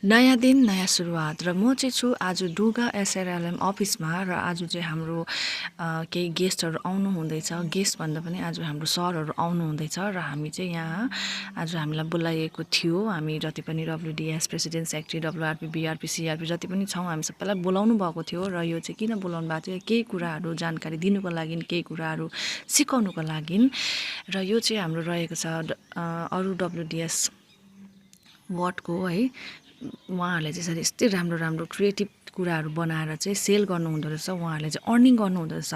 नयाँ दिन नयाँ सुरुवात र म चाहिँ छु आज डुगा एसआरएलएम अफिसमा र आज चाहिँ हाम्रो केही गेस्टहरू आउनु हुँदैछ। गेस्ट भन्दा पनि आज हाम्रो सरहरू आउनु हुँदैछ र हामी चाहिँ यहाँ आज हामीलाई बोलाइएको थियो। हामी जति पनि डब्लुडिएस प्रेसिडेन्ट सेक्रेटरी डब्लुआरपी बिआरपी सिआरपी जति पनि छौँ हामी सबैलाई बोलाउनु भएको थियो र यो चाहिँ किन बोलाउनु भएको थियो केही कुराहरू जानकारी दिनुको लागि केही कुराहरू सिकाउनुको लागि र यो चाहिँ हाम्रो रहेको छ अरू डब्लुडिएस वार्डको है। उहाँहरूले चाहिँ यस्तै राम्रो राम्रो क्रिएटिभ कुराहरू बनाएर चाहिँ सेल गर्नुहुँदो रहेछ। उहाँहरूले चाहिँ अर्निङ गर्नुहुँदो रहेछ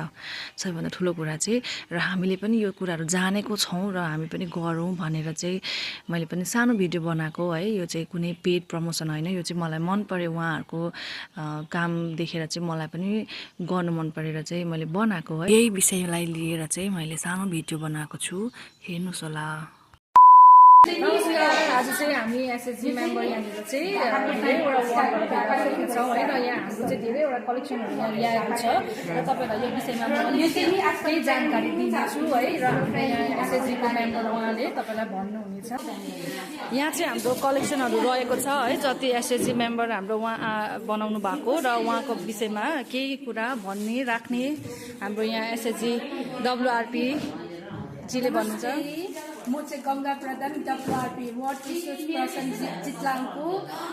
सबैभन्दा ठुलो कुरा चाहिँ। र हामीले पनि यो कुराहरू जानेको छौँ र हामी पनि गरौँ भनेर चाहिँ मैले पनि सानो भिडियो बनाएको है। यो चाहिँ कुनै पेड प्रमोसन होइन, यो चाहिँ मलाई मन पर्यो उहाँहरूको काम देखेर चाहिँ मलाई पनि गर्नु मन परेर चाहिँ मैले बनाएको है। यही विषयलाई लिएर चाहिँ मैले सानो भिडियो बनाएको छु, हेर्नुहोस् होला। नमस्कार, आज चाहिँ हामी एसएचजी मेम्बर यहाँनिर चाहिँ धेरैवटा वार्डहरू भेला भएका छौँ है। र यहाँ हाम्रो चाहिँ धेरैवटा कलेक्सनहरू यहाँ ल्याएको छ र तपाईँलाई यो विषयमा म केही जानकारी दिन्छु है। र यहाँ एसएचजीको मेम्बर उहाँले तपाईँलाई भन्नुहुनेछ। यहाँ चाहिँ हाम्रो कलेक्सनहरू रहेको छ है, जति एसएचजी मेम्बर हाम्रो उहाँ बनाउनु भएको र उहाँको विषयमा केही कुरा भन्ने राख्ने हाम्रो यहाँ एसएचजी डब्लुआरपी जीले भन्नुहुन्छ। म चाहिँ गङ्गा प्रधान डब्लुआरपी वार्ड रिसोर्स पर्सन चितलाङको।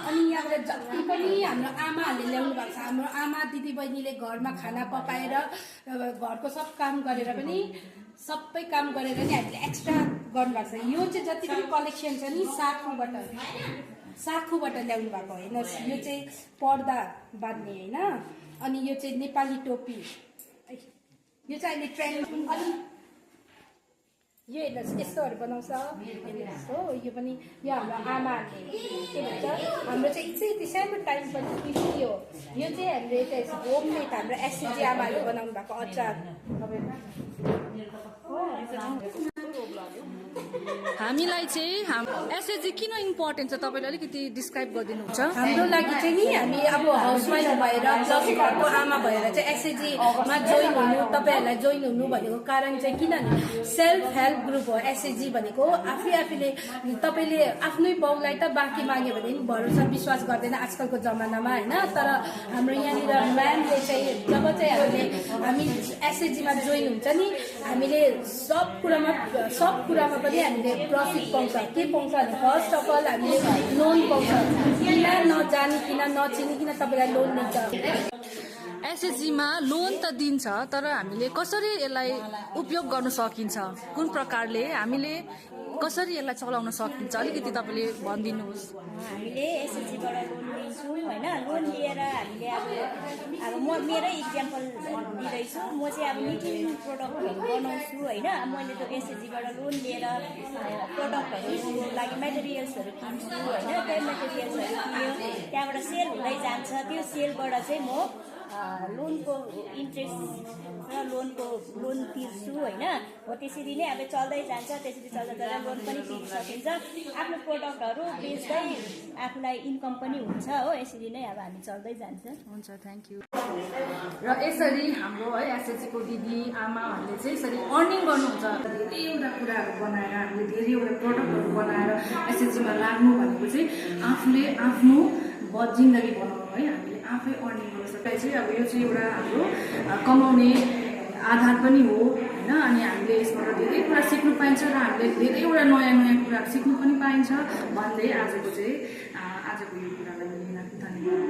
अनि यहाँबाट जति पनि हाम्रो आमाहरूले ल्याउनु भएको छ, हाम्रो आमा दिदीबहिनीले घरमा खाना पकाएर घरको सब काम गरेर पनि सबै काम गरेर नि हामीले एक्स्ट्रा गर्नुभएको छ। यो चाहिँ जति पनि कलेक्सन छ नि साखुबाट ल्याउनु भएको होइन। यो चाहिँ पर्दा बाँध्ने होइन। अनि यो चाहिँ नेपाली टोपी, यो चाहिँ अहिले ट्रेन्ड। अनि यो हेर्नुहोस् यस्तोहरू बनाउँछ हो। यो पनि यो हाम्रो आमाहरूले के भन्छ, हाम्रो चाहिँ यति सानो टाइम पनि थियो। यो चाहिँ हामीले चाहिँ होममेड हाम्रो एसएचजी आमाहरूले बनाउनु भएको अचार। हामीलाई चाहिँ एसएचजी किन इम्पोर्टेन्ट छ तपाईँले अलिकति डिस्क्राइब गरिदिनुहुन्छ? हाम्रो लागि चाहिँ नि हामी अब हाउसवाइफ भएर प्लस घरको आमा भएर चाहिँ एसएचजीमा जोइन हुनु, तपाईँहरूलाई जोइन हुनु भनेको कारण चाहिँ किनभने सेल्फ हेल्प ग्रुप हो एसएचजी भनेको। आफैले तपाईँले आफ्नै बाउलाई त बाँकी माग्यो भने नि भरोसा विश्वास गर्दैन आजकलको जमानामा होइन। तर हाम्रो यहाँनिर म्यामले चाहिँ जब चाहिँ हामी एसएचजीमा जोइन हुन्छ नि हामीले सब कुरामा पनि हामीले प्रफिट पाउँछ। के पाउँछ भने फर्स्ट अफ अल हामीले लोन पाउँछ। किन नजानिकन नचिनिकन तपाईँलाई लोन दिन्छ। एसएचजीमा लोन त दिन्छ, तर हामीले कसरी यसलाई उपयोग गर्न सकिन्छ, कुन प्रकारले हामीले कसरी यसलाई चलाउन सकिन्छ अलिकति तपाईँले भनिदिनुहोस्। हामीले एसएचजीबाट लोन लिन्छौँ होइन। लोन लिएर हामीले अब म मेरै इक्जाम्पल दिँदैछु। म चाहिँ अब निटिङ प्रडक्टहरू बनाउँछु होइन। मैले त एसएचजीबाट लोन लिएर प्रडक्टहरूको लागि मेटेरियल्सहरू किन्छु होइन। त्यो मेटेरियल्सहरू किन्यो, त्यहाँबाट सेल हुँदै जान्छ। त्यो सेलबाट चाहिँ म लोनको इन्ट्रेस्ट र लोन तिर्छु होइन। हो त्यसरी नै अब चल्दै जान्छ। त्यसरी चल्दा लोन पनि तिर्न सकिन्छ। आफ्नो प्रोडक्टहरू बेच्दै आफूलाई इन्कम पनि हुन्छ हो। यसरी नै अब हामी चल्दै जान्छ। हुन्छ, थ्याङ्क यू। र यसरी हाम्रो है एसएचजीको दिदी आमाहरूले चाहिँ यसरी अर्निङ गर्नुहुन्छ। धेरैवटा कुराहरू बनाएर हामीले धेरैवटा प्रडक्टहरू बनाएर एसएचजीमा लाग्नु भनेको चाहिँ आफूले आफ्नो जिन्दगी बनाउनु है। हामीले आफै अर्निङ गर्न सक्दा चाहिँ अब यो चाहिँ एउटा हाम्रो कमाउने आधार पनि हो होइन। अनि हामीले यसबाट धेरै कुरा सिक्नु पाइन्छ र हामीले धेरैवटा नयाँ कुराहरू सिक्नु पनि पाइन्छ भन्दै आजको यो कुरालाई धन्यवाद।